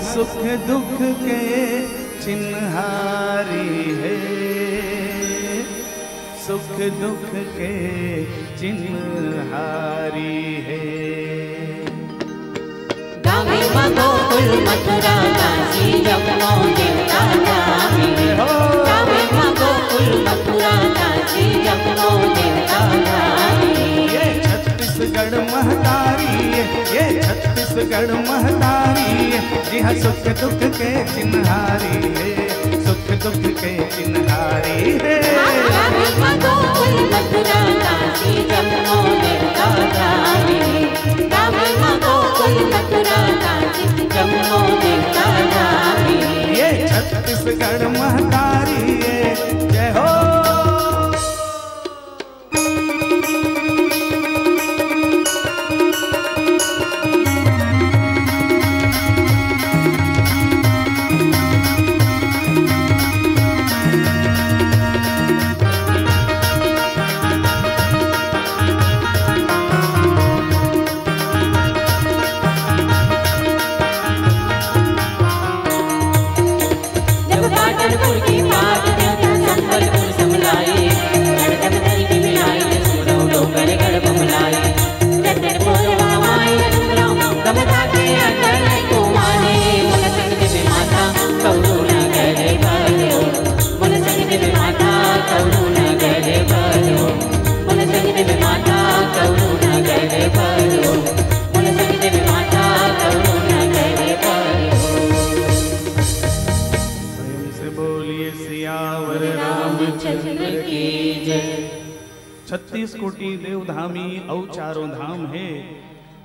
सुख दुख के चिन्हारी है, सुख दुख के चिन्हारी है। गावे गोकुल मथुरा काशी जमुना देवता गावे, गावे गोकुल मथुरा काशी जमुना देवता गावे। ये छत्तीसगढ़ महतारी है, ये छत्तीसगढ़ महतारी है, यहाँ सुख दुख के चिन्हारी है, सुख दुख के चिन्हारी है। गावे गोकुल मथुरा काशी जमुना देवता गावे, गावे गोकुल मथुरा काशी जमुना देवता गावे। ये छत्तीसगढ़ महतारी है, जय हो।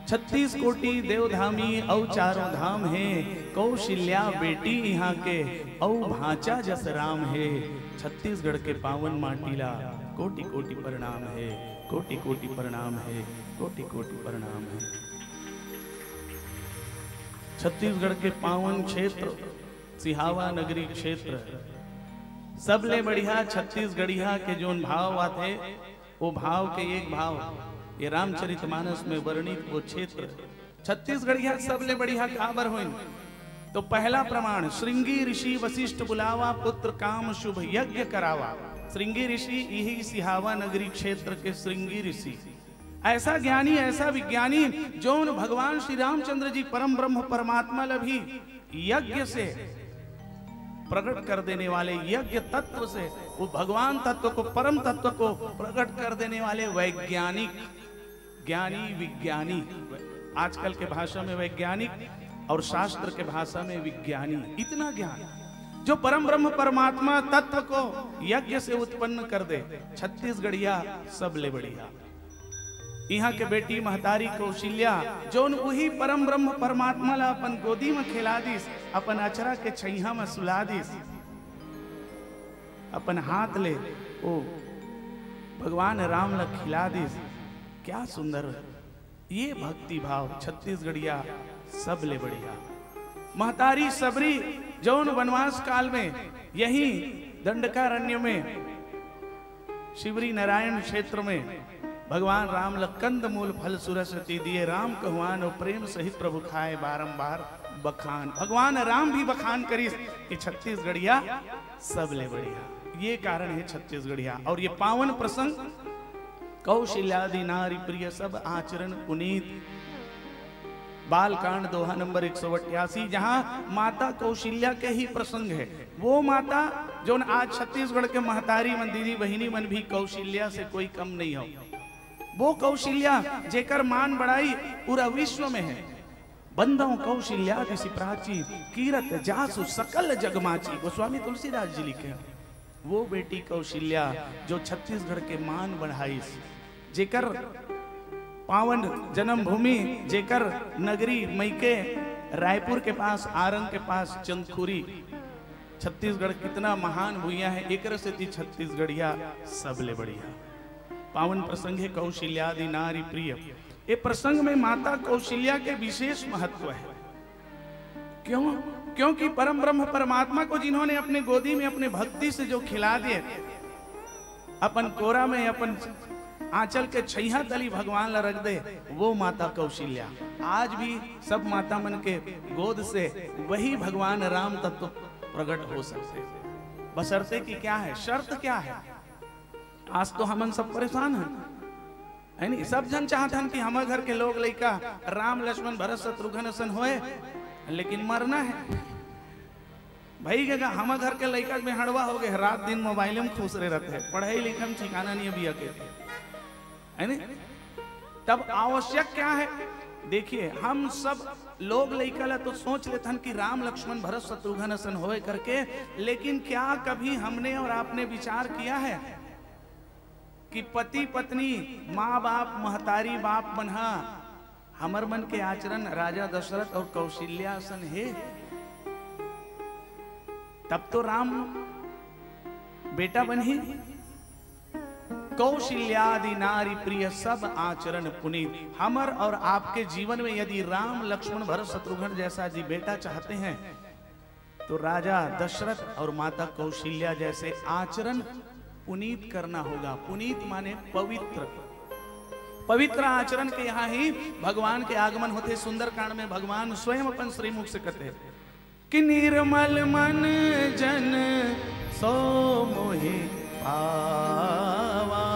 36 कोटि देवधामी औ चारों धाम है, कौशल्या बेटी यहाँ के औ भांचा जस राम है। छत्तीसगढ़ के पावन माटीला कोटि कोटि प्रणाम है, कोटि कोटि प्रणाम है, कोटि कोटि प्रणाम है। छत्तीसगढ़ के पावन क्षेत्र सिहावा नगरी क्षेत्र सबले बढ़िया छत्तीसगढ़िया के जोन भाव आते वो भाव के एक भाव ये रामचरितमानस में वर्णित वो क्षेत्र छत्तीसगढ़िया सबले बढ़िया काबर होइन। तो पहला प्रमाण श्रृंगी ऋषि वशिष्ठ बुलावा पुत्र काम शुभ यज्ञ करावा। श्रृंगी ऋषि यही सिहावा नगरी क्षेत्र के श्रृंगी ऋषि ऐसा ज्ञानी ऐसा विज्ञानी जोन भगवान श्री रामचंद्र जी परम ब्रह्म परमात्मा लभी यज्ञ से प्रकट कर देने वाले, यज्ञ तत्व से वो भगवान तत्व को परम तत्व को प्रकट कर देने वाले वैज्ञानिक ज्ञानी विज्ञानी, आजकल के भाषा में वैज्ञानिक और शास्त्र के भाषा में विज्ञानी, इतना ज्ञान जो परम ब्रह्म परमात्मा तत्व को यज्ञ से उत्पन्न कर दे। छत्तीसगढ़िया सबले बढ़िया यहाँ के बेटी महतारी कौशल्या जोन वही परम ब्रह्म परमात्मा ला अपन गोदी में खिला दिस, अपन अचरा के छैया में सुला दिस, अपन हाथ ले ओ भगवान राम ला खिला दिस। क्या सुंदर ये भक्ति भाव छत्तीसगढ़िया सबले बढ़िया। महतारी सबरी जौन वनवास काल में यही दंडकारण्य में शिवरी नारायण क्षेत्र में भगवान राम लकंद मूल फल सुरसती दिए, राम कहवान और प्रेम सहित प्रभु खाए बारंबार बखान। भगवान राम भी बखान करी कि छत्तीसगढ़िया सबले बढ़िया। ये कारण है छत्तीसगढ़िया। और ये पावन प्रसंग कौशल्यादि नारी प्रिय सब आचरण पुनीत बालकांड दोहा नंबर 188, जहां माता कौशल्या के ही प्रसंग है। वो माता जो आज छत्तीसगढ़ के महतारी मन दीदी बहिनी मन भी कौशल्या से कोई कम नहीं हो। वो कौशल्या जेकर मान बढ़ाई पूरा विश्व में है। बंदों कौशल्या दिसी प्राची कीरत जासु सकल जगमाची, गोस्वामी तुलसीदास जी लिखे। वो बेटी कौशल्या जो छत्तीसगढ़ के मान बढ़ाई, जेकर पावन जन्मभूमि, जेकर नगरी मैके रायपुर के पास आरंग के पास चंदखुरी। छत्तीसगढ़ कितना महान भूया है, एक से थी छत्तीसगढ़िया सबले बढ़िया। पावन प्रसंग है कौशल्यादि नारी प्रिय। ये प्रसंग में माता कौशल्या के विशेष महत्व है। क्यों? क्योंकि परम ब्रह्म परमात्मा को जिन्होंने अपने गोदी में अपने भक्ति से जो खिला दिए, अपन कोरा में अपन आंचल के छैया तली भगवान ला रख दे, वो माता कौशल्या। आज भी सब माता मन के गोद से वही भगवान राम तत्व प्रकट हो सकते, बशर्ते कि क्या है, शर्त क्या है। आज तो हम सब परेशान है नहीं, सब जन चाहते हैं कि हमारे घर के लोग लड़का राम लक्ष्मण भरत शत्रुघ्न सन होए, लेकिन मरना है भाई के हमारे घर के लड़का में हड़वा हो गए, रात दिन मोबाइल में खुश रहे रहते हैं, पढ़ाई लिखा में ठिकाना नहीं अभी है नहीं। तब आवश्यक क्या है, देखिए हम सब लोग लड़का ला तो सोच लेते हैं कि राम लक्ष्मण भरत शत्रुघ्न सन होए करके, लेकिन क्या कभी हमने और आपने विचार किया है कि पति पत्नी माँ बाप महतारी बाप बन्हा हमर मन के आचरण राजा दशरथ और कौशल्या सन है। तब तो राम बेटा बनी। कौशल्यादि नारी प्रिय सब आचरण पुनीत। हमर और आपके जीवन में यदि राम लक्ष्मण भरत शत्रुघ्न जैसा जी बेटा चाहते हैं तो राजा दशरथ और माता कौशल्या जैसे आचरण पुनीत करना होगा। पुनीत माने पवित्र, पवित्र आचरण के यहाँ ही भगवान के आगमन होते। सुंदरकांड में भगवान स्वयं अपन श्रीमुख से कहते कि निर्मल मन जन सो मोहि पावा,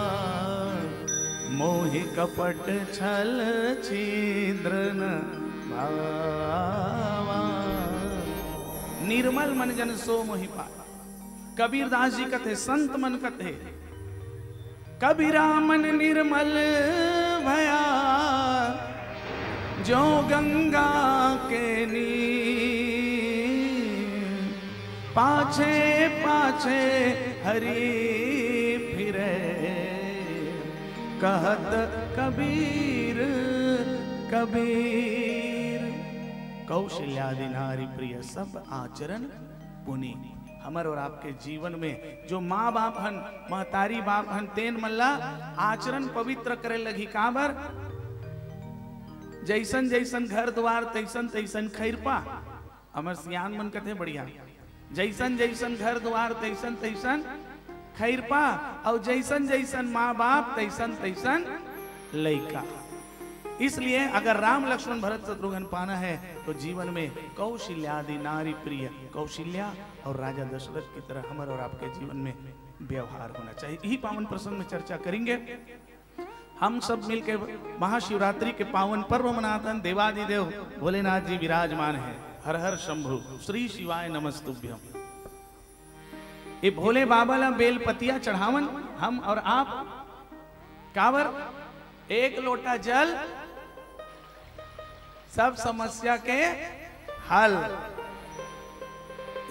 मोहि कपट छल छिद्र न भावा। निर्मल मन जन सो मोहि पावा। कबीर दास जी कहते, संत मन कहते, कबीरा मन निर्मल भया जो गंगा के नीर, पाछे पाछे हरि फिरे कहत कबीर कबीर। कौशल्यादि नारी प्रिय सब आचरण पुनि। हमर और आपके जीवन में जो माँ बाप हन, महतारी बाप हन, तेन मल्ला आचरण पवित्र करे लगी। काबर जैसन जैसन घर द्वार तैसन तैसन खैरपा। हमर सियान मन कथे बढ़िया, जैसन जैसन घर द्वार तैसन तैसन खैरपा, और जैसन जैसन माँ बाप तैसन तैसन लइका। इसलिए अगर राम लक्ष्मण भरत शत्रुघ्न पाना है तो जीवन में कौशल्यादि नारी प्रिय, कौशल्या और राजा दशरथ की तरह हमारे और आपके जीवन में व्यवहार होना चाहिए। यही पावन प्रसंग में चर्चा करेंगे। हम सब मिलकर महाशिवरात्रि के पावन पर्व मनातन। देवादिदेव भोलेनाथ जी विराजमान है। हर हर शंभु, श्री शिवाय नमस्तुभ्यम। ये भोले बाबा ला बेलपतिया चढ़ावन हम और आप। कावर एक लोटा जल सब समस्या के हल।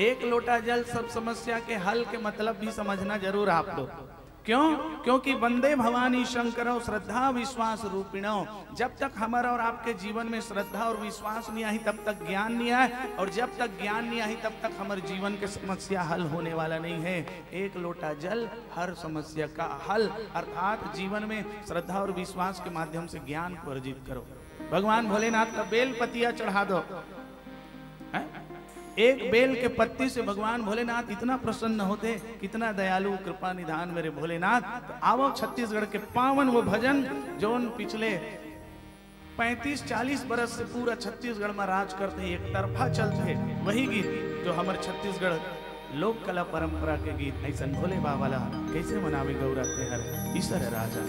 एक लोटा जल सब समस्या के हल के मतलब भी समझना जरूर आप लोग। क्यों? क्योंकि वंदे भवानी शंकरो श्रद्धा विश्वास रूपिणो। जब तक हमारा और आपके जीवन में श्रद्धा और विश्वास नहीं आई तब तक ज्ञान नहीं आए, और जब तक ज्ञान नहीं आई तब तक हमारे जीवन के समस्या हल होने वाला नहीं है। एक लोटा जल हर समस्या का हल, अर्थात जीवन में श्रद्धा और विश्वास के माध्यम से ज्ञान को अर्जित करो। भगवान भोलेनाथ का बेल पतिया चढ़ा दो। एक बेल के पत्ती से भगवान भोलेनाथ इतना प्रसन्न होते, कितना दयालु कृपा निधान मेरे भोलेनाथ। तो आओ छत्तीसगढ़ के पावन वो भजन जो पिछले 35-40 बरस से पूरा छत्तीसगढ़ में राज करते, एक तरफा चलते, वही गीत जो हमारे छत्तीसगढ़ लोक कला परंपरा के गीत। ऐसा भोले बाबा ला कैसे मनावे गौरा तेहर ईश्वर राजा।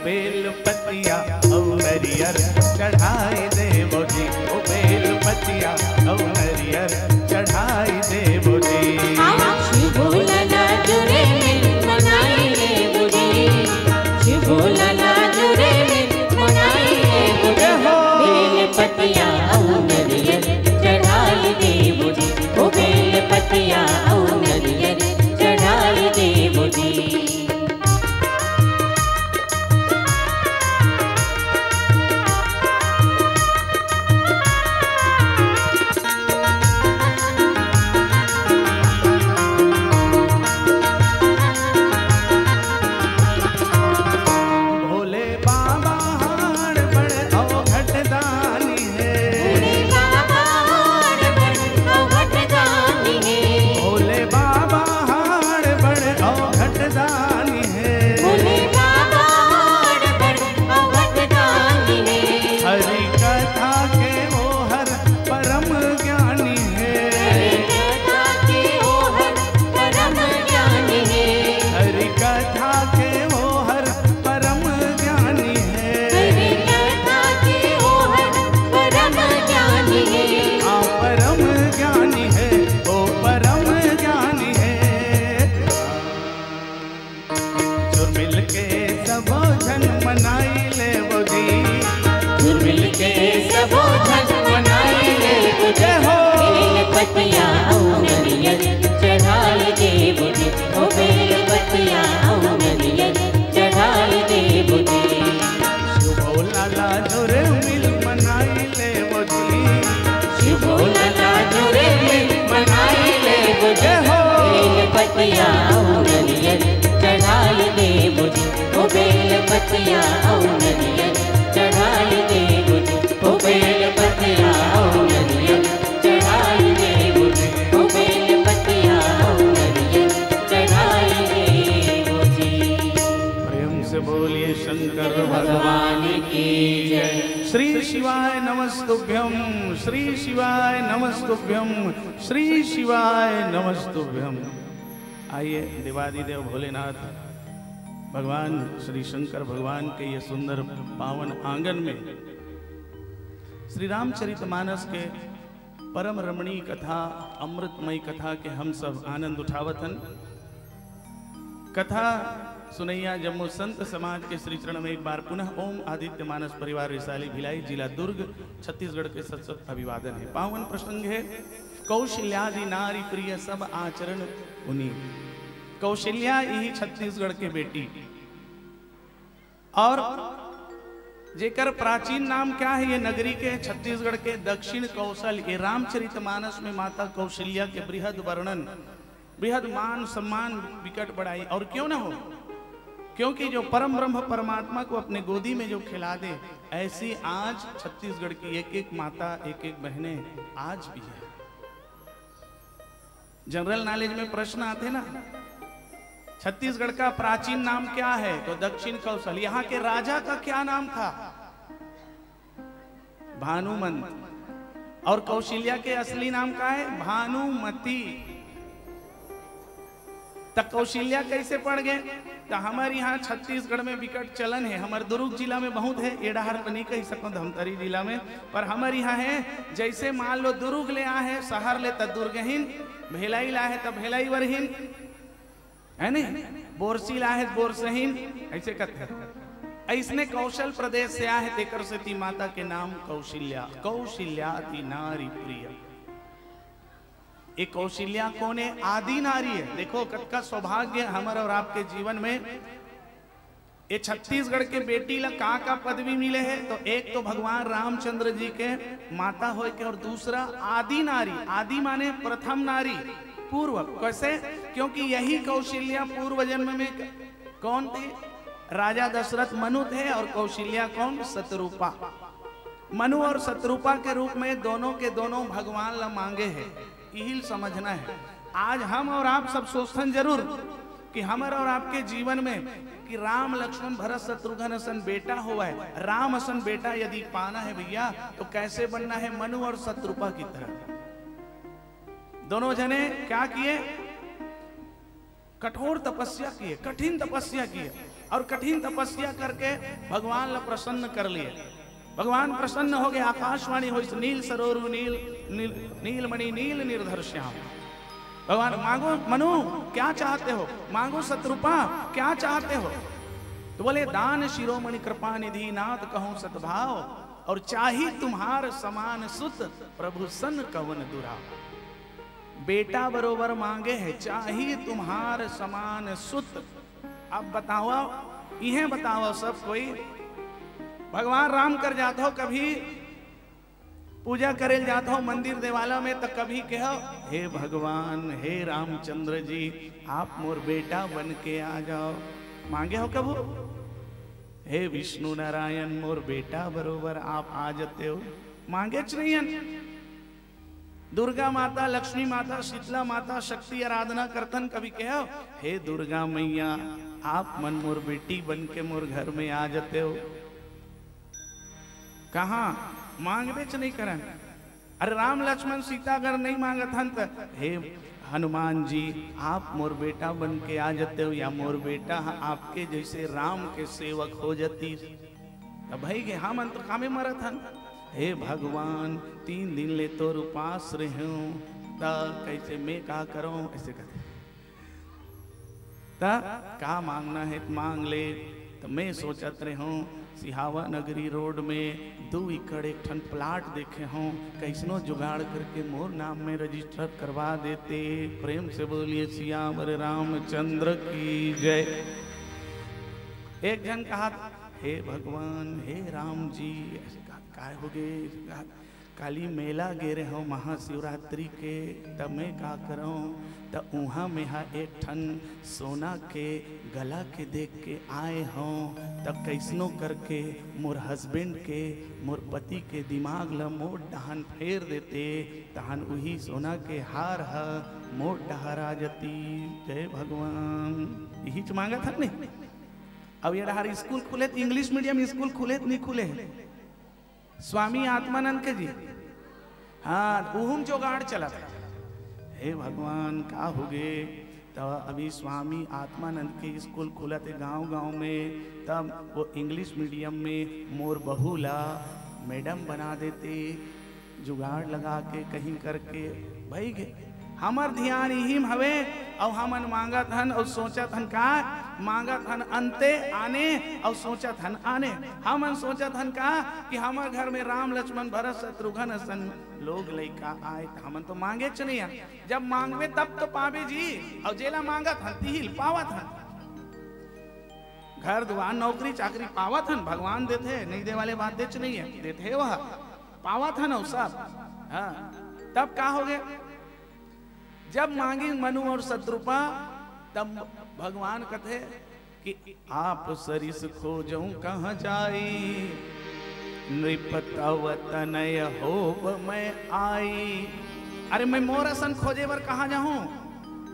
बेल पतिया और नरियर चढ़ाई देवो जी, ओ बेल पतिया और नरियर चढ़ाई देवो जी। शिव भोला जुरे मिल मनाई देवो जी, शिव भोला जुरे मिल मनाई देवो जी। बेल पतिया और नरियर चढ़ाई देवो जी, ओ बेल पतिया और नरियर चढ़ाई देवो जी। मिलके सबो जन मनाई ले बुझी, मिल के सबो जन मनाई ले बुझे हो। बेल पतिया नरियल चढ़ाई दे बुझे, ओ बेल पतिया नरियल चढ़ाई दे बुझे। शुभो लाला जोरे मिल मनाई ले बुझी, शुभो लाला जोरे मिल मनाई ले बुझे हो। बेल पतिया नरियल चढ़ाई दे बुझे, ओ बेल पतिया नरियल चढ़ाई दे बुझे, ओ बेल पतिया नरियल चढ़ाई दे बुझे, ओ बेल पतिया नरियल चढ़ाई दे बुझे। प्रेम से बोलिए शंकर भगवान की जय। श्री शिवाय नमस्तुभ्यम, श्री शिवाय नमस्तुभ्यम, श्री शिवाय नमस्तुभ्यम। आइए देवादिदेव भोलेनाथ भगवान श्री शंकर भगवान के ये सुंदर पावन आंगन में श्री रामचरितमानस के परम रमणीय कथा, अमृतमयी कथा के हम सब आनंद उठावतन। कथा सुनैया जम्मू संत समाज के श्री चरण में एक बार पुनः ओम आदित्य मानस परिवार रिसाली भिलाई जिला दुर्ग छत्तीसगढ़ के सत अभिवादन है। पावन प्रसंग है कौशल्यादि नारी प्रिय सब आचरण उन्हीं। कौशल्या यही छत्तीसगढ़ के बेटी और जेकर प्राचीन नाम क्या है, ये नगरी के छत्तीसगढ़ के दक्षिण कौशल। ये रामचरितमानस में माता कौशल्या के बृहद वर्णन, बृहद मान सम्मान विकट बढ़ाई। और क्यों ना हो, क्योंकि जो परम ब्रह्म परमात्मा को अपने गोदी में जो खिला दे, ऐसी आज छत्तीसगढ़ की एक एक माता, एक एक बहनें आज भी है। जनरल नॉलेज में प्रश्न आते ना, छत्तीसगढ़ का प्राचीन नाम क्या है, तो दक्षिण कौशल। यहां के राजा का क्या नाम था, भानुमंत। और कौशल्या के असली नाम क्या है, भानुमती। तब कौशल्या कैसे पड़ गए, तो हमारे यहाँ छत्तीसगढ़ में विकट चलन है। हमारे दुर्ग जिला में बहुत है, एडाहर पर नहीं कही सको धमतरी जिला में, पर हमारे यहाँ है। जैसे मान लो दुर्ग ले आ है, शहर ले तो दुर्गहीन, भेलाई ला है तो भेलाई वरहीन, है नहीं, बोरसी ला है बोरसहीन, ऐसे कहते हैं। ऐसने कौशल प्रदेश से आ है, तेकर से ती माता के नाम कौशल्या। कौशल्या ती नारी प्रिय। एक कौशल्या कौन है, आदि नारी है। देखो कतका सौभाग्य हमारे और आपके जीवन में। ये छत्तीसगढ़ के बेटी ला का पदवी मिले है, तो एक तो भगवान रामचंद्र जी के माता हो के, और दूसरा आदि नारी। आदि माने प्रथम नारी, पूर्व। कैसे, क्योंकि यही कौशल्या पूर्व जन्म में कौन थी, राजा दशरथ मनु थे, और कौशल्या कौन, शतरूपा। मनु और शतरूपा के रूप में दोनों के दोनों भगवान ला मांगे हैं। यही समझना है। आज हम और आप सब सोचते जरूर कि हमारे और आपके जीवन में कि राम लक्ष्मण भरत शत्रुघ्न असन बेटा हुआ है। राम असन बेटा यदि पाना है भैया, तो कैसे बनना है, मनु और शत्रुपा की तरह। दोनों जने क्या किए, कठोर तपस्या किए, कठिन तपस्या किए, और कठिन तपस्या करके भगवान ला प्रसन्न कर लिए। भगवान प्रसन्न हो गए, आकाशवाणी हो, नील सरोरु नील नीलमणि नील निर्धर श्याम। भगवान मांगो मनु क्या चाहते हो, मांगो शत्रुपा क्या चाहते हो, तो बोले दान शिरोमणि कृपा निधि नाथ कहूं सद्भाव, और चाही तुम्हार समान सुत प्रभु सन कवन दुरा। बेटा बरोबर मांगे है, चाहिए तुम्हार समान सुत। अब बताओ, इन्हें बताओ सब कोई, भगवान राम कर जाते हो, कभी पूजा करे जाते हो मंदिर देवाला में, तो कभी कहो हे भगवान, हे रामचंद्र जी, आप मोर बेटा बन के आ जाओ। मांगे हो कबू, हे विष्णु नारायण मोर बेटा बरोबर आप आ जाते हो, मांगे नहीं। दुर्गा माता, लक्ष्मी माता, शीतला माता, शक्ति आराधना करतन, कभी कहो हे दुर्गा मैया, आप मन मोर बेटी बन के मोर घर में आ जाते हो। कहा मांग बेच नहीं करन। अरे राम लक्ष्मण सीता अगर नहीं मांगत हन, तो हे हनुमान जी, आप मोर बेटा बन के आ जाते हो, या मोर बेटा आपके जैसे राम के सेवक हो जाती। तो भाई के हम अंत कामे मरत हन। हे भगवान, 3 दिन ले तो उपास रहे हूं, कैसे मैं क्या करूं, ऐसे कहते। का मांगना है मांग ले। तो मैं सोचत रहे हूँ सिहावा नगरी रोड में 2 एकड़ एक ठन प्लाट देखे हूँ, कैसनो जुगाड़ करके मोर नाम में रजिस्टर करवा देते। प्रेम से बोलिए सियावर रामचंद्र की जय। एक जन कहा हे भगवान हे राम जी, ऐसे कहा काय हो गए? काली मेला गे रहे हो महाशिवरात्रि के, तब मैं का करूँ? तब वहाँ में एक ठन सोना के गला के देख के आए हों, तब कैसनो करके मोर हस्बैंड के मोर पति के दिमाग ला मोट डहान फेर देते, तहन वही सोना के हार है मोट डहरा जती। जय भगवान। यही तो मांगा था नहीं। अब ये रहा स्कूल खुले, इंग्लिश मीडियम स्कूल खुले नहीं खुले स्वामी आत्मानंद के जी, हाँ उहुम जोगाड़ चला था। हे भगवान का हो गए? तब अभी स्वामी आत्मानंद के स्कूल खुला थे गांव-गांव में, तब वो इंग्लिश मीडियम में मोर बहुला मैडम बना देते, जुगाड़ लगा के कहीं करके भाई गे। हमार ध्यान यही हवे और हमन मांगत हन और सोचत हन का मांगत हन अंते आने और सोचत हन आने। हमन सोचत हन का कि हमार घर में राम लक्ष्मण भरत शत्रुघ्न सन लोग लइका आए, हमन तो मांगे च नहीं हन। जब मांगवे तब तो पावे जी, और जेला मांगत हन तिहिल पावत हन। घर दुआर नौकरी चाकरी पावत हन, भगवान देते नहीं दे वाले बात देच नहीं है, देते वह पावत हन और सब। हाँ तब का हो गए? जब मांगी मनु और शत्रुपा, तब भगवान कहते कि आप सरिस खोजूं कहाँ जाई, नृपतव तनय होब मैं आई। अरे मैं मोरसन खोजे बर कहाँ जाऊं?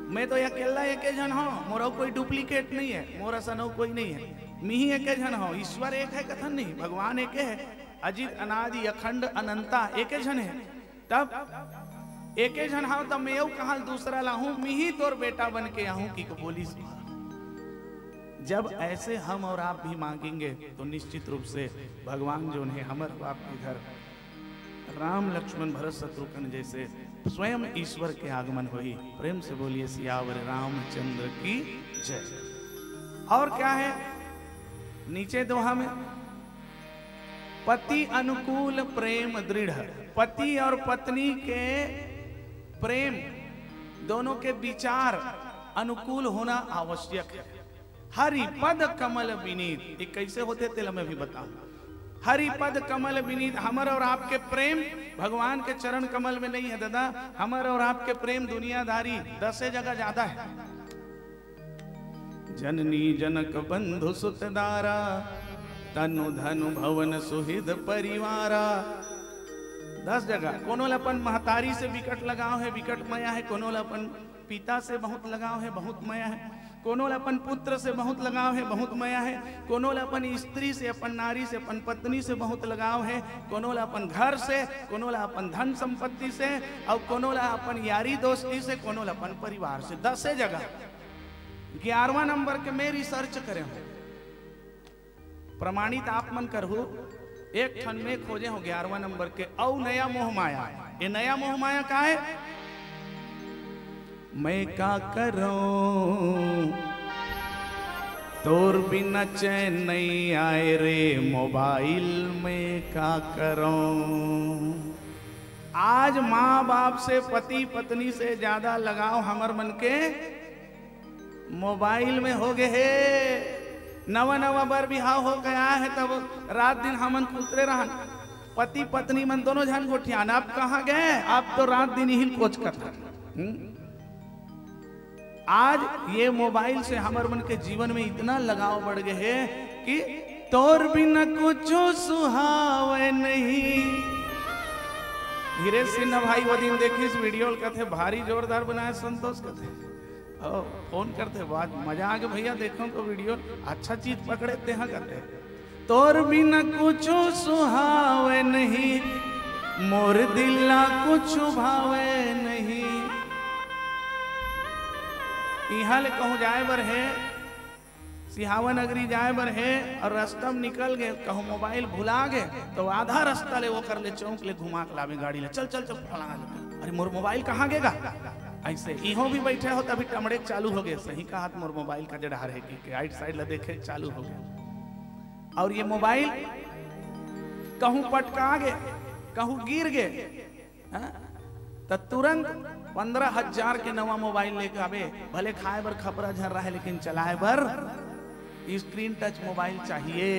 मैं तो अकेला एक जन हूँ, मोरा कोई डुप्लीकेट नहीं है, मोरसन हो कोई नहीं है, मिही एक जन हो। ईश्वर एक है कथन नहीं, भगवान एक है, अजित अनादि अखंड अनंता एक जन है। तब एक जन हाँ, तब मैं कहा दूसरा लाहूं, मिही तोर बेटा बन के आहूं की बोली। जब ऐसे हम और आप भी मांगेंगे तो निश्चित रूप से भगवान जो है हमारे बाप के घर राम लक्ष्मण भरत शत्रुघ्न जैसे स्वयं ईश्वर के आगमन हुई। प्रेम से बोलिए सियावर रामचंद्र की जय। और क्या है नीचे दोहा में? पति अनुकूल प्रेम दृढ़। पति और पत्नी के प्रेम दोनों के विचार अनुकूल होना आवश्यक है। हरि पद कमल विनीत, ये कैसे होते तेल मैं भी बताऊं। हरि पद कमल विनीत, हमारे और आपके प्रेम भगवान के चरण कमल में नहीं है दादा। हमारे और आपके प्रेम दुनियादारी 10 जगह ज्यादा है। जननी जनक बंधु सुतदारा, तनु धनु भवन सुहृद परिवारा। 10 जगह। कोनो अपन महतारी से विकट लगाव है, विकट माया है। कोनो अपन पिता से बहुत लगाव है, बहुत माया है। कोनो अपन पुत्र से बहुत लगाव है, बहुत माया है। कोनो अपन स्त्री से, अपन नारी से, अपन पत्नी से बहुत लगाव है। कोनो अपन घर से, कोनो अपन धन संपत्ति से, और कोनो अपन यारी दोस्ती से, कोनो अपन परिवार से। 10 जगह। 11वां नंबर के मैं रिसर्च करे हूं, प्रमाणित आप मन करहु। एक ठन में खोजे हो 11वां नंबर के। औ नया मोह माया। ये नया मोह माया का है? मैं का करूं तोर बिना चैन नहीं आए रे, मोबाइल में का करूं। आज माँ बाप से, पति पत्नी से ज्यादा लगाव हमर मन के मोबाइल में हो गए है। नवा बार बिहाव हो गया है, तब रात दिन हमन खुलते रहन, पति पत्नी मन दोनों जन गोठियान। आप कहाँ गए? आप तो रात दिन ही कोच करते। आज ये मोबाइल से हमारे मन के जीवन में इतना लगाव बढ़ गए है कि तोर बिना कुछ सुहावे नहीं। धीरे सिन्हा भाई वो दिन देखी इस वीडियो कहते भारी जोरदार बनाए संतोष कहते, फोन करते बात मजा आ गया भैया देखो तो वीडियो अच्छा चीज पकड़े ते हाँ कहते तोर बिना कुछ सुहावे नहीं, मोर दिला कुछ भावे नहीं। यहाँ ले कहूँ जाए बर है, सिहावा नगरी जाए बर है, और रास्ता में निकल गए, कहूँ मोबाइल भुला गए, तो आधा रास्ता ले वो कर ले चौक ले घुमा के लावे गाड़ी ले, चल चल चल फलाना। अरे मोर मोबाइल कहाँ गेगा? ऐसे इहो भी बैठे हो तभी टमड़े चालू हो गए, सही का हाथ मोर मोबाइल का जड़ा है कि राइट साइड ला देखे चालू हो गया। और ये मोबाइल कहूं पटका गए कहूं गिर गए तो तुरंत 15,000 के नवा मोबाइल लेके आवे, भले खाए बर खपरा झर रहा है लेकिन चलाए बर स्क्रीन टच मोबाइल चाहिए।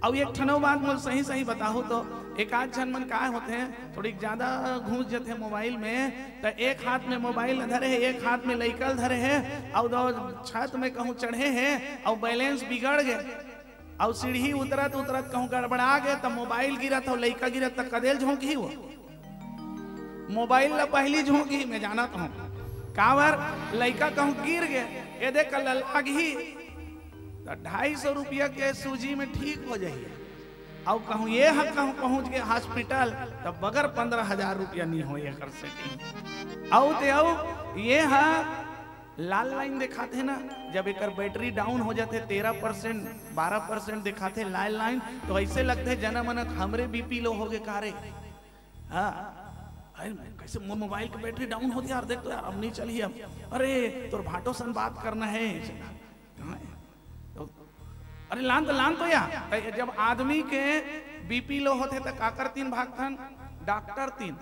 और एक ठनो बात मुझे सही सही बताओ तो एक आध जन मन का होते हैं थोड़ी ज्यादा घूस जाते हैं मोबाइल में, तो एक हाथ में मोबाइल धरे है, एक हाथ में लइकल धरे है, और दो छत में कहूँ चढ़े हैं और बैलेंस बिगड़ गए, और सीढ़ी उतरत उतरत कहूँ गड़बड़ा गए, तो मोबाइल गिरत और लइका गिरत, तो कदेल झोंकी वो मोबाइल ला पहली झोंकी मैं जानत हूँ कावर लइका कहूँ गिर गए, ये देख लाग ही 250 रुपया के सूजी में ठीक हो जाइए, और कहूँ ये हक कहूँ पहुँच गए हॉस्पिटल तब बगर 15,000 रुपया नहीं हो कर सेटिंग। आओ ये लाल लाइन दिखाते ना, जब एक बैटरी डाउन हो जाते 13% 12% दिखाते लाल लाइन, तो ऐसे लगते है जना मनक हमरे बीपी लो हो गए कारे। हाँ कैसे मोबाइल की बैटरी डाउन होती है यार, देख तो यार अब नहीं चलिए अब, अरे तो भाटो सन बात करना है, अरे लान तो यार जब आदमी के बीपी लो होते तो काकर 3 भागथन डॉक्टर 3,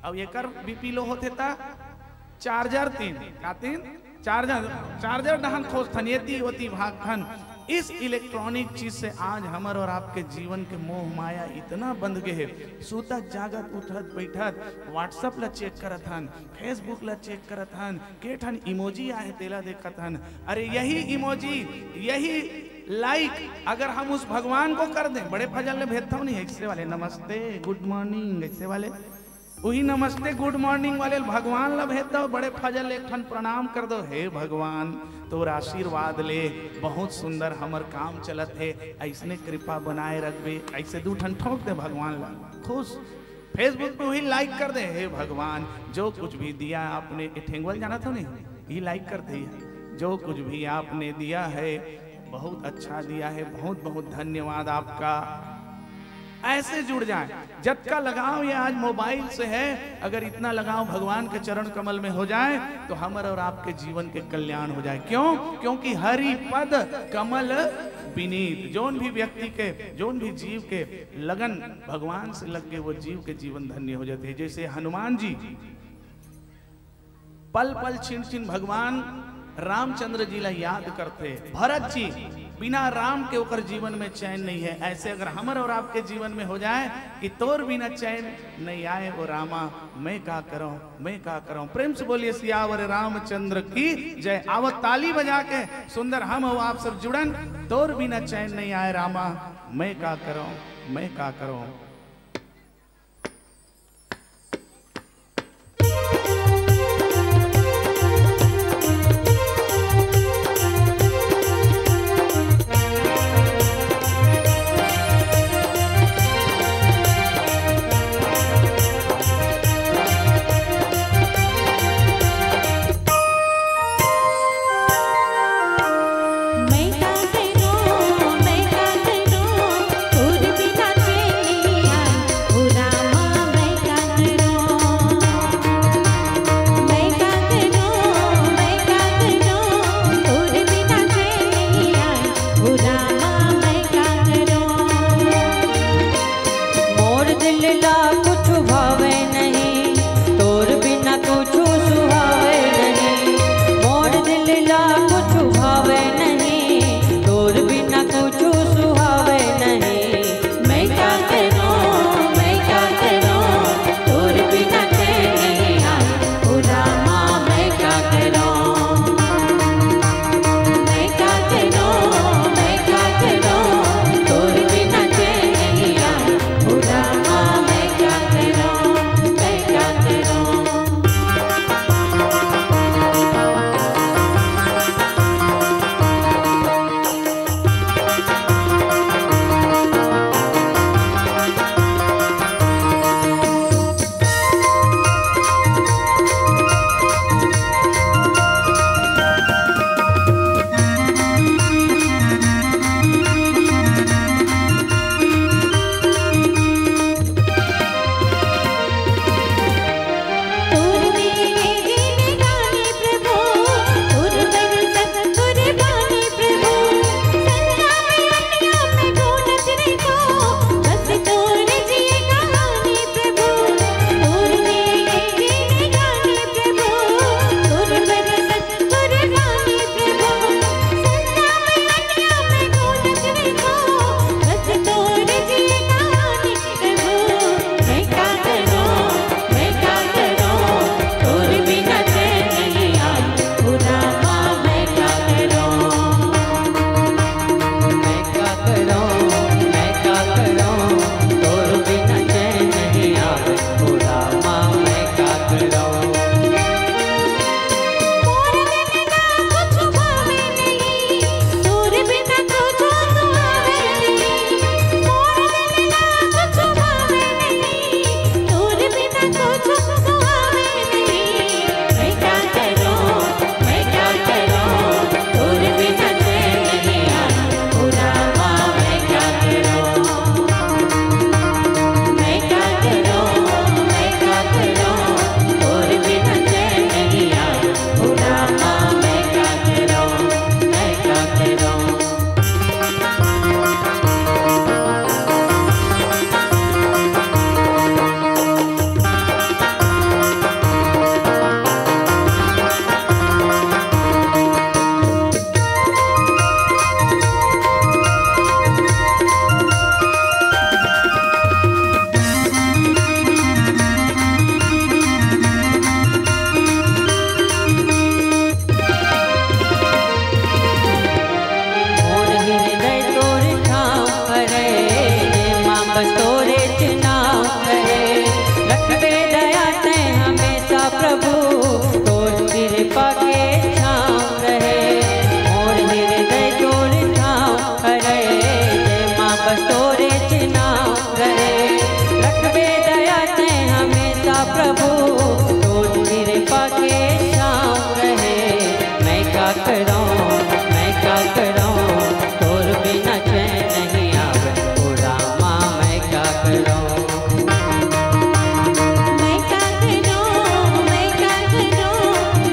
अब एकर बीपी लो होते तो चार्जर 3 का 3 चार्जर डहन खोजथन येती होती भागथन। इस इलेक्ट्रॉनिक चीज से आज हमर और आपके जीवन के मोह माया इतना बंध गए है, सूतत जागत उठत बैठत व्हाट्सएप ला चेक करत हन, फेसबुक ला चेक करत हन, के ठन इमोजी आए तेला देखत हन। अरे यही इमोजी यही लाइक अगर हम उस भगवान को कर दें, बड़े फजल ने भेजता हूँ नहीं ऐसे वाले नमस्ते गुड मॉर्निंग ऐसे वाले, वही नमस्ते गुड मॉर्निंग वाले भगवान ला भेज दो, बड़े फजल एक ठन प्रणाम कर दो, हे भगवान तोर आशीर्वाद ले बहुत सुंदर हमर काम चलत है, ऐसने कृपा बनाए रखबे, ऐसे 2 ठन ठोक दे भगवान ला खुश। फेसबुक पे वही लाइक कर दे, हे भगवान जो कुछ भी दिया आपने, ठेंगवल जाना था नहीं, ये लाइक कर दे, जो कुछ भी आपने दिया है बहुत अच्छा दिया है, बहुत बहुत धन्यवाद आपका। ऐसे जुड़ जाए, जब का लगाव ये आज मोबाइल से है, अगर इतना लगाव भगवान के चरण कमल में हो जाए तो हमारे और आपके जीवन के कल्याण हो जाए। क्यों? क्योंकि हरि पद कमल विनीत, जोन भी व्यक्ति के जोन भी जीव के लगन भगवान से लग के वो जीव के जीवन धन्य हो जाते हैं। जैसे हनुमान जी पल पल छिन छिन भगवान रामचंद्र जी ला याद करते, भरत जी बिना राम के ओकर जीवन में चैन नहीं है। ऐसे अगर हमर और आपके जीवन में हो जाए कि तोर बिना चैन नहीं आए वो रामा, मैं का करूं। प्रेम से बोलिए सियावर रामचंद्र की जय। आवत ताली बजा के सुंदर हम हो आप सब जुड़न, तोर बिना चैन नहीं आए रामा, मैं का करूं। प्रभु रोज मेरे पाके शाम रहे। मैं क्या करूं, मैं क्या करूं, तोर बिना चैन नहीं आवे ओ रामा। मैं क्या करूं, मैं क्या करूं, मैं क्या करूं,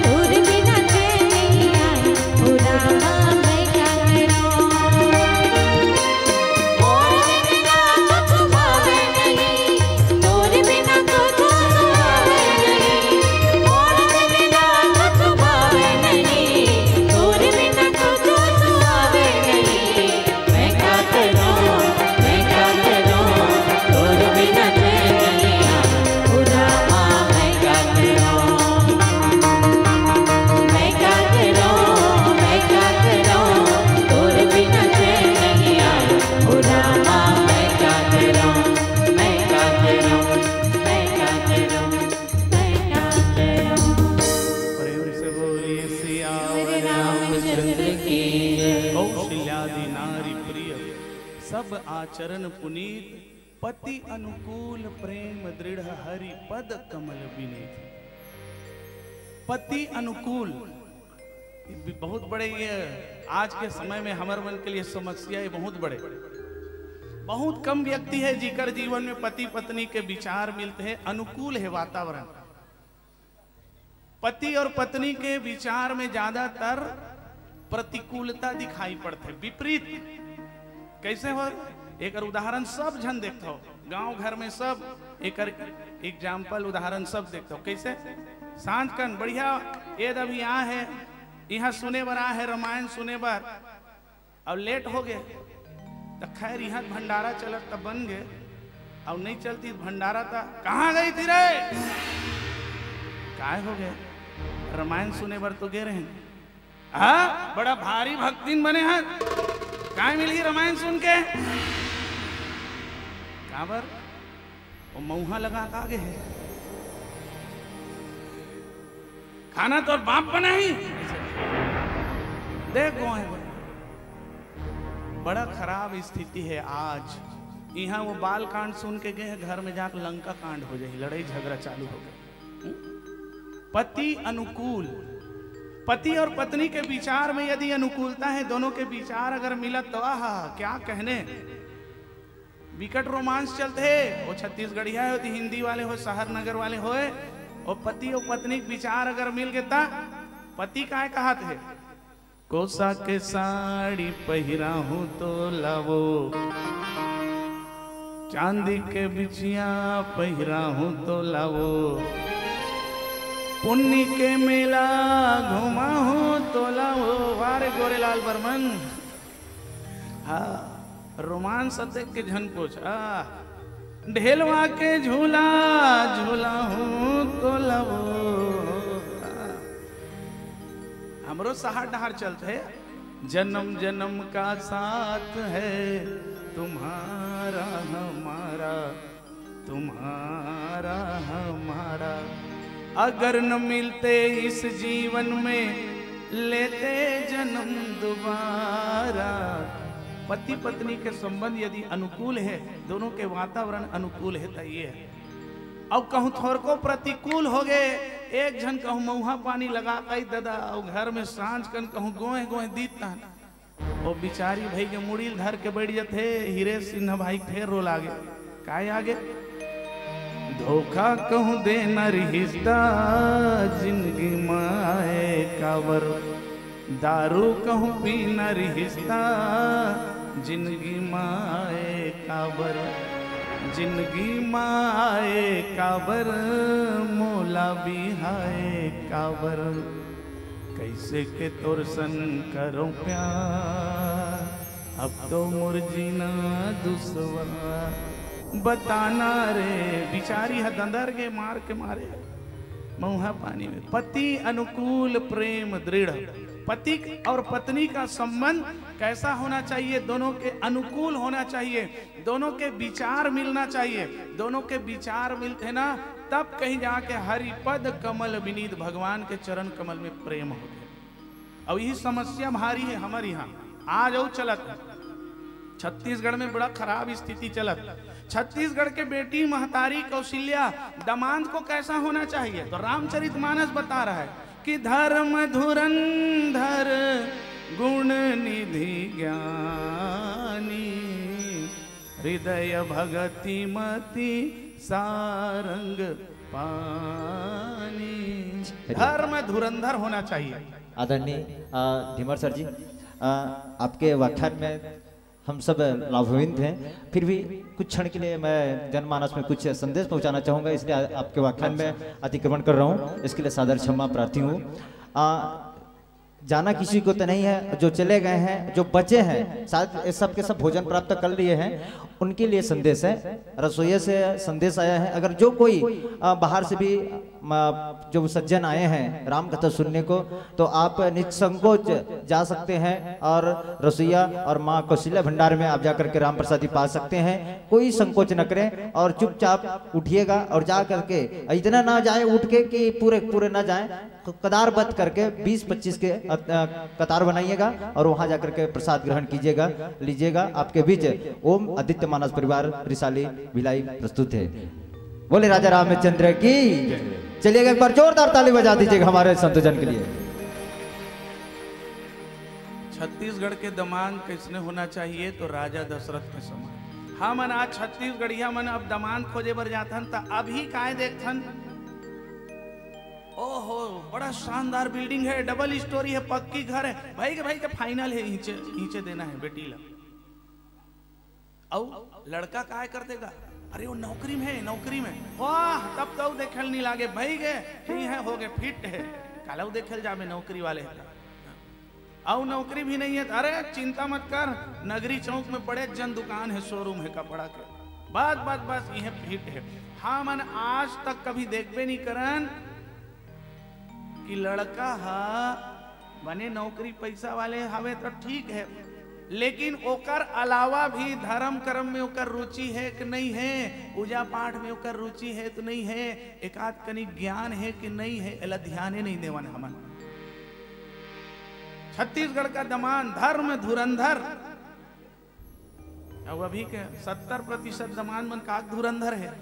तोर बिना चैन नहीं आए ओ रामा। मैं क्या करूं, और बिना कुछ भावे नहीं, तोर बिना कुछ भावे नहीं, और बिना कुछ भावे नहीं, तोर बिना कुछ भावे नहीं। मैं क्या करूं, मैं क्या करूं, तोर बिना चैन नहीं आवे ओ रामा। मैं क्या करूं, मैं क्या करूं, मैं क्या करूं, तोर बिना चैन नहीं आवे ओ रामा। मैं क्या करूं, मैं क्या करूं, मैं क्या करूं, मैं क्या करूं। प्रेम से बोलिए सियावर रामचंद्र की जय। कौशल्यादि नारी प्रिय सब आचरण पुनीत पति अनुकूल प्रेम दृढ़ हरि पद कमल विनीत। पति अनुकूल ये बहुत बड़े, ये आज के समय में हमारे मन के लिए समस्या है बहुत बड़े। बहुत कम व्यक्ति है जिकर जीवन में पति पत्नी के विचार मिलते हैं, अनुकूल है वातावरण। पति और पत्नी के विचार में ज्यादातर प्रतिकूलता दिखाई पड़ते, विपरीत। कैसे हो, एक उदाहरण सब जन देखते हो, गांव घर में सब एक एग्जाम्पल उदाहरण सब देखते हो। कैसे सांझ कन बढ़िया ये अभी यहाँ है, यहाँ सुने बर है रामायण सुने बर, अब लेट हो गए तो खैर यहाँ भंडारा चलत तब बन गए, अब नहीं चलती भंडारा था कहाँ गई थी रे, काय हो गए रामायण सुने बर तो गे रहे। हाँ बड़ा भारी भक्तिन बने हैं, काय मिली रामायण सुन के, कहाँ पर वो मऊहा लगा के आगे है, खाना तो बाप बना ही देख गो है। बड़ा खराब स्थिति है आज। यहाँ वो बाल कांड सुन के गए, घर में जाकर लंका कांड हो जाए, लड़ाई झगड़ा चालू हो गया। पति अनुकूल, पति और पत्नी के विचार में यदि अनुकूलता है, दोनों के विचार अगर मिला तो आहा क्या कहने। विकट रोमांस चलते है, वो छत्तीसगढ़िया हो, हिंदी वाले हो, शहर नगर वाले हो, और पति और पत्नी के विचार अगर मिल गए ता पति काय कहत है, कोसा के साड़ी पहिरा हूं तो लावो, चांदी के बिछिया पहिरा हूं तो लावो, पुन्नी के मेला घुमा हूं तो लाओ। वारे गोरेलाल बर्मन, हाँ रोमांस देख के झन पूछ, ढेलवा के झूला झूला हूं तो लाओ। हमरो सहार डहार चलते है, जन्म जन्म का साथ है तुम्हारा हमारा, तुम्हारा हमारा, अगर न मिलते इस जीवन में लेते जन्म दोबारा। पति पत्नी के संबंध यदि अनुकूल है, दोनों के वातावरण अनुकूल है तो ये है। अब कहूँ थोर को प्रतिकूल हो गए, एक जन कहूँ मऊहा पानी लगा कई दादा, और घर में सांझ कन कहूँ गोए गोए दीता, वो बिचारी भाई के मुड़ील धर के बैठ जाते, हीरे सिन्हा भाई फेर रो लागे, काय आगे धोखा कहूँ देना रिश्ता जिंदगी माए कावर, दारू कहूँ पीना रिश्ता जिंदगी माए काबर, जिंदगी माए काबर, मोला बिहाए काबर, कैसे के तोर सन करो प्यार, अब तो मोर जीना दुश्वार, बताना रे। बिचारी है दंदर के मार के मारे मऊहा पानी में। पति अनुकूल प्रेम दृढ़, पति और पत्नी का संबंध कैसा होना चाहिए, दोनों के अनुकूल होना चाहिए, दोनों के विचार मिलना चाहिए। दोनों के विचार मिलते ना तब कहीं जाके हरिपद कमल विनीत, भगवान के चरण कमल में प्रेम होते। और यही समस्या भारी है हमारे यहाँ आज और चलत। छत्तीसगढ़ में बड़ा खराब स्थिति चलत। छत्तीसगढ़ के बेटी महतारी कौशल्या दामाद को कैसा होना चाहिए, तो रामचरितमानस बता रहा है कि धर्म धुरंधर गुण निधि ज्ञानी हृदय भगति मति सारंग पानी। धर्म धुरंधर होना चाहिए। आदरणीय धीमर सर जी, आपके व्याख्यान में हम सब लाभान्वित हैं, फिर भी कुछ क्षण के लिए मैं जनमानस में कुछ संदेश पहुंचाना चाहूँगा, इसलिए आपके व्याख्यान में अतिक्रमण कर रहा हूँ, इसके लिए सादर क्षमा प्रार्थी हूँ। जाना किसी को तो नहीं है, जो चले गए हैं, जो बचे हैं, शायद सब के सब भोजन प्राप्त कर लिए हैं, उनके लिए संदेश है। रसोई से संदेश आया है, अगर जो कोई बाहर से भी जो सज्जन आए हैं राम कथा सुनने को, तो आप निसंकोच जा सकते हैं और रसोईया और माँ कौशल्या भंडार में आप जाकर के राम प्रसादी पा सकते हैं। कोई संकोच न करें और चुपचाप उठिएगा और जा करके, इतना ना जाए उठ के कि पूरे पूरे ना जाए, कतारबद्ध करके 20-25 के कतार बनाइएगा और वहां जाकर के प्रसाद ग्रहण कीजिएगा, लीजिएगा। आपके बीच ओम आदित्य मानस परिवार रिसाली भिलाई प्रस्तुत है। बोले राजा रामचंद्र की। चलिएगा, एक बार जोरदार ताली बजा दीजिएगा हमारे संतजन के लिए। छत्तीसगढ़ के दामाद किसने होना चाहिए, तो राजा दशरथ के समान। हाँ मन आज छत्तीसगढ़िया मन अब दामाद खोजे बर जाथन त अभी काय देखथन, ओहो बड़ा शानदार बिल्डिंग है, डबल स्टोरी है, पक्की घर है, भाई के फाइनल है, नीचे देना है बेटी ला। औ लड़का काय कर देगा, अरे वो नौकरी में है, नौकरी में, वाह तब तो देखल नहीं लागे, भाई गए नहीं है, हो गए फिट है, कालू देखल जामे नौकरी वाले है। और नौकरी भी नहीं है, अरे चिंता मत कर, नगरी चौक में बड़े जन दुकान है, शोरूम है कपड़ा के, बस ये फिट है। हाँ मन आज तक कभी देखबे नहीं करन कि लड़का हा बने नौकरी पैसा वाले हवे तो ठीक है, लेकिन ओकर अलावा भी धर्म कर्म में ओकर रुचि है कि नहीं है, पूजा पाठ में ओकर रुचि है तो नहीं है, एकाध कनी ज्ञान है कि नहीं है, एला ध्यान नहीं देवन हमन। छत्तीसगढ़ का दामाद धर्म धुरंधर, अब अभी के 70% दामाद मन का धुरंधर है,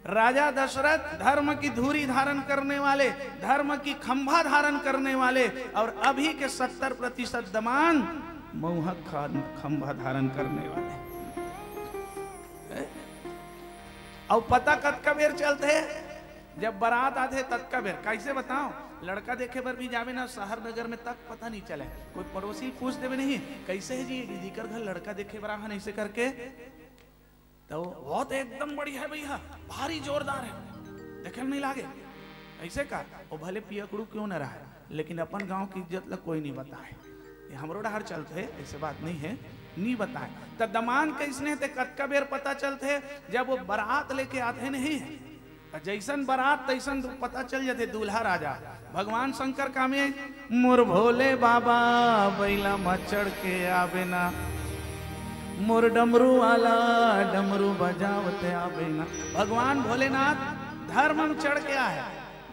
राजा दशरथ धर्म की धूरी धारण करने वाले, धर्म की खंभा धारण करने वाले, और अभी के 70% दामाद मोहक खंभा धारण करने वाले। और पता कद का बेर चलते है, जब बारात आते तद का बेर, कैसे बताओ, लड़का देखे पर भी जावे ना शहर नगर में तक पता नहीं चले, कोई पड़ोसी पूछ देवे नहीं कैसे है जी दीकर घर लड़का देखे बरा है, ऐसे करके तो बहुत एकदम बढ़िया है भैया, भारी जोरदार है, देखल नहीं लागे, ऐसे का वो भले पियकड़ू क्यों न रहा है, लेकिन अपन गांव की इज्जत ला कोई नहीं बताए, ये हमरो डहर चलते है, ऐसे बात नहीं है, नहीं बताए। तो दामाद कैसने थे कतका बेर पता चलते, जब वो बारात लेके आते नहीं, जैसन बारात तैसन पता चल जाते दूल्हा राजा। भगवान शंकर का में मोर भोले बाबा बैला मचड़ के आवे ना, मोर डमरू वाला डमरू बजावते आवे ना। भगवान भोलेनाथ धर्म में चढ़ के आया,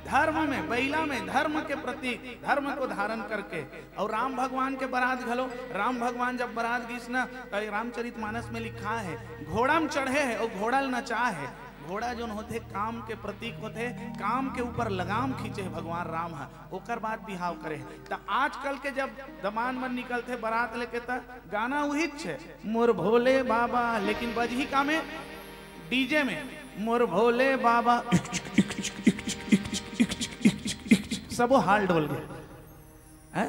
धर्म में बैला में धर्म के प्रतीक, धर्म को धारण करके। और राम भगवान के बारात घलो, राम भगवान जब बारात गीसना तो रामचरितमानस में लिखा है घोड़ा में चढ़े है और घोड़ा नचा है। घोड़ा जो होते काम के प्रतीक होते, काम के ऊपर लगाम खींचे भगवान राम है, ओकर बाद बिहाव करे। तो आजकल के जब दामाद मन निकलते बारात लेके त गाना वही छे मोर भोले बाबा, लेकिन बजही का में डीजे में मोर भोले बाबा सबो हाल डोल गए।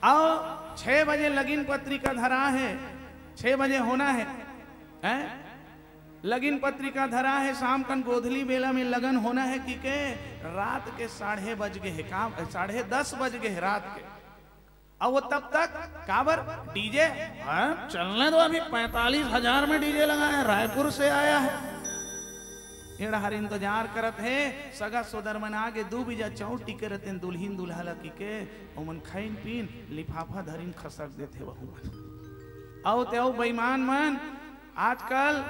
आओ 6 बजे लगीन पत्रिका धरा है, 6 बजे होना है, लगीन पत्रिका धरा है, शाम कन गोधली बेला में लगन होना है कि के रात के 10:30 बज गए है, काम 10:30 बज गए है रात के। और वो तब तक काबर डीजे चलने दो, अभी 45,000 में डीजे लगा है, रायपुर से आया है, एड़ा हर इंतजार करत है। सगा सोदर मन आगे 2 बीजा चौटी करत हैं, दुल्हीन दुल्हा लकी के ओमन खाइन पीन लिफाफा धरिन खसक देते वहु मन। आओ ते बेईमान मन आजकल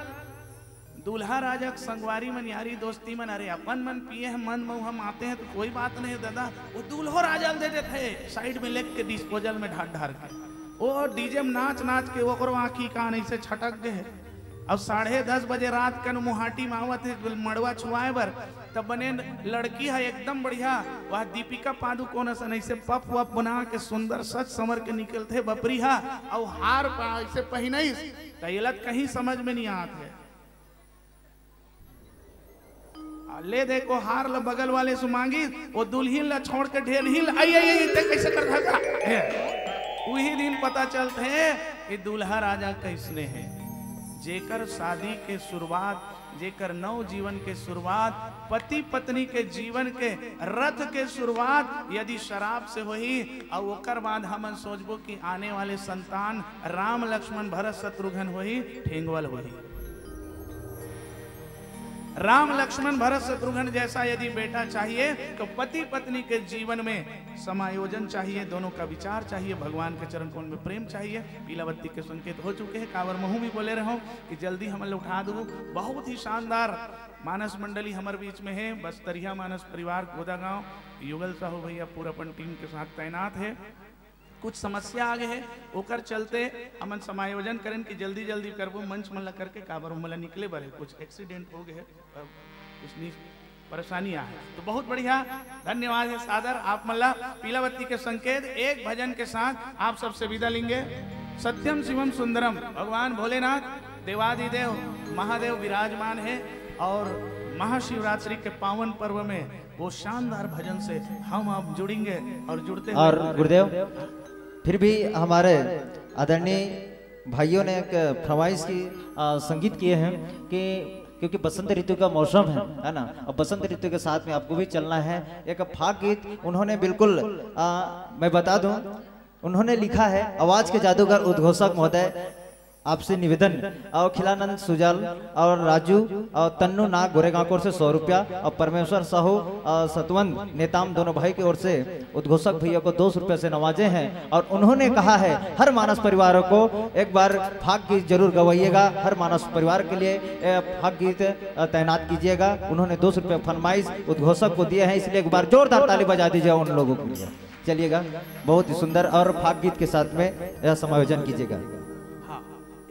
दूल्हा राजा संगवारी मन यारी दोस्ती मन, अरे अपन मन पिए हैं मन में हम आते हैं तो कोई बात नहीं दादा, वो दूल्हो राजा दे देते साइड में लेके डिस्पोजल में ढार ढार के, वो डीजे में नाच नाच के वो आँखी कान ऐसे छटक गए। अब 10:30 बजे रात कन मुहाटी मावत है मड़वा छुआए बर, तब बने लड़की है एकदम बढ़िया, वह दीपिका पादुकोण सन ऐसे पप वप बना के सुंदर सच समर के निकलते बपरी हा, और हार ऐसे पहनईस तैलत कहीं समझ में नहीं आते है। ले देखो हार ल बगल वाले से मांगी, वो दुल्हीन ला छोड़ के ढेल हिल आई कैसे कर धका, वही दिन पता चलते है कि दूल्हा राजा कैसने है। जेकर शादी के शुरुआत, जेकर नव जीवन के शुरुआत, पति पत्नी के जीवन के रथ के शुरुआत यदि शराब से होई, और ओकर बाद हम सोचबो कि आने वाले संतान राम लक्ष्मण भरत शत्रुघ्न होई, ठेंगवल होई। राम लक्ष्मण भरत शत्रुघ्न जैसा यदि बेटा चाहिए तो पति पत्नी के जीवन में समायोजन चाहिए, दोनों का विचार चाहिए, भगवान के चरण कमल में प्रेम चाहिए। पीलावती के संकेत हो चुके हैं, कांवर महू भी बोले रहो कि जल्दी हम उठा दो। बहुत ही शानदार मानस मंडली हमारे बीच में है, बस्तरिया मानस परिवार गोदा गांव, युगल साहू भैया पूरा अपन टीम के साथ तैनात है। कुछ समस्या आगे है, ओकर चलते हमन समायोजन करें कि जल्दी जल्दी करबो, मंच मल्ला करके काबर मला निकले बरे, कुछ एक्सीडेंट हो गए, कुछ नहीं परेशानियां है, तो बहुत बढ़िया धन्यवाद है सादर आप मल्ला। पीलावती के संकेत एक भजन के साथ आप सबसे विदा लेंगे। सत्यम शिवम सुंदरम, भगवान भोलेनाथ देवादिदेव महादेव विराजमान है, और महाशिवरात्रि के पावन पर्व में वो शानदार भजन से हम आप जुड़ेंगे और जुड़ते हैं। और गुरुदेव फिर भी हमारे आदरणीय भाइयों ने एक फरमाइश की संगीत किए हैं कि क्योंकि बसंत ऋतु का मौसम है ना, और बसंत ऋतु के साथ में आपको भी चलना है। एक फाग गीत उन्होंने बिल्कुल मैं बता दूं, उन्होंने लिखा है आवाज के जादूगर उद्घोषक महोदय, आपसे निवेदन और खिलानंद सुजाल और राजू और तन्नू नाग गोरेगांव से 100 रुपया, और परमेश्वर साहू और सतवंत नेताम दोनों भाई की ओर से उद्घोषक भैया को 200 रुपये से नवाजे हैं। और उन्होंने कहा है हर मानस परिवारों को एक बार फाग गीत जरूर गवाइएगा, हर मानस परिवार के लिए फाग गीत तैनात कीजिएगा। उन्होंने 200 रुपये फरमाइश उद्घोषक को दिए हैं, इसलिए एक बार जोरदार ताली बजा दीजिए उन लोगों के लिए। चलिएगा, बहुत ही सुंदर और फाग गीत के साथ में यह समायोजन कीजिएगा।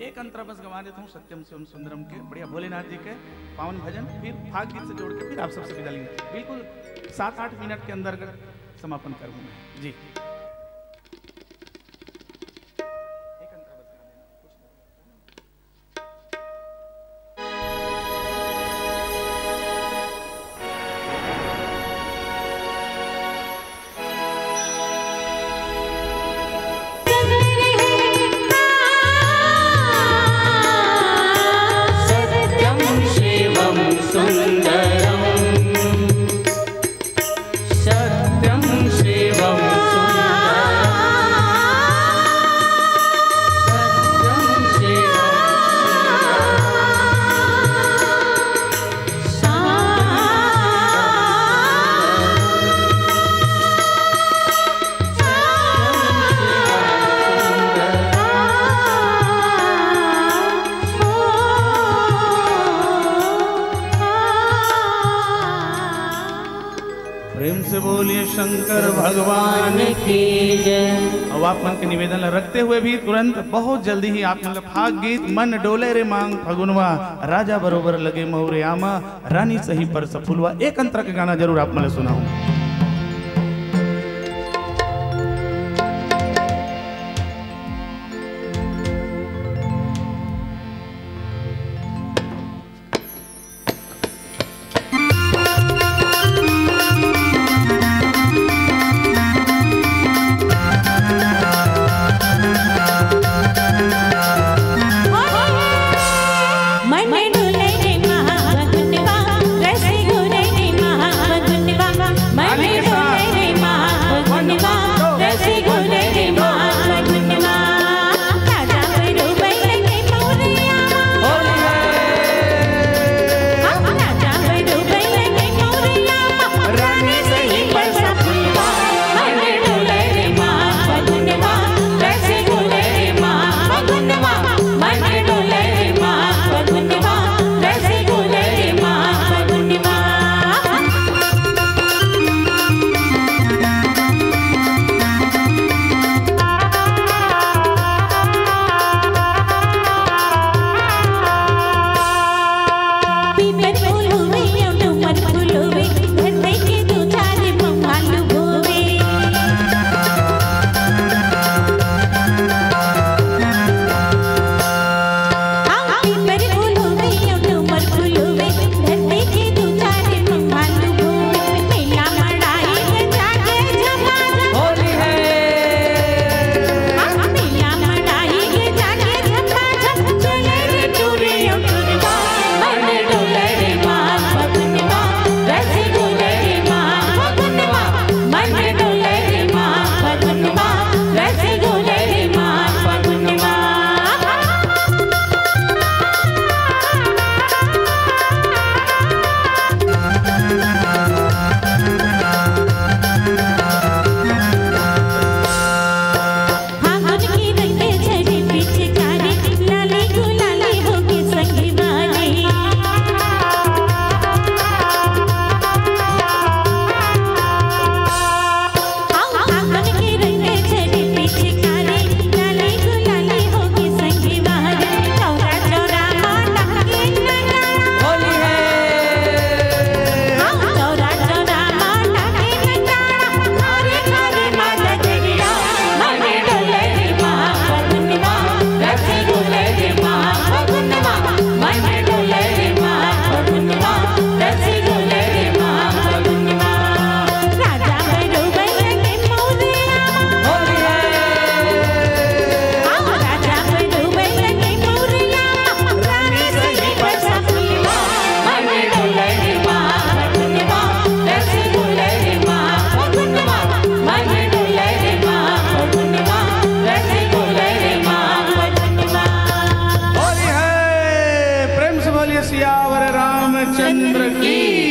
एक अंतरा बस गवा देता हूँ सत्यम शिवम सुंदरम के बढ़िया भोलेनाथ जी के पावन भजन, फिर फाग गीत से जोड़ के फिर आप सबसे विदा लेंगे। बिल्कुल 7-8 मिनट के अंदर समापन करूँगा जी। शंकर भगवान की जय। अब आप मन के निवेदन रखते हुए भी तुरंत बहुत जल्दी ही आप मतलब फाग गीत मन डोले रे मांग फगुनवा, राजा बरोबर लगे मोरे आमा, रानी सही पर सफुलवा, एक अंतरा के गाना जरूर आप मतलब सुनाऊं। मैं बोलिए सियावर रामचंद्र की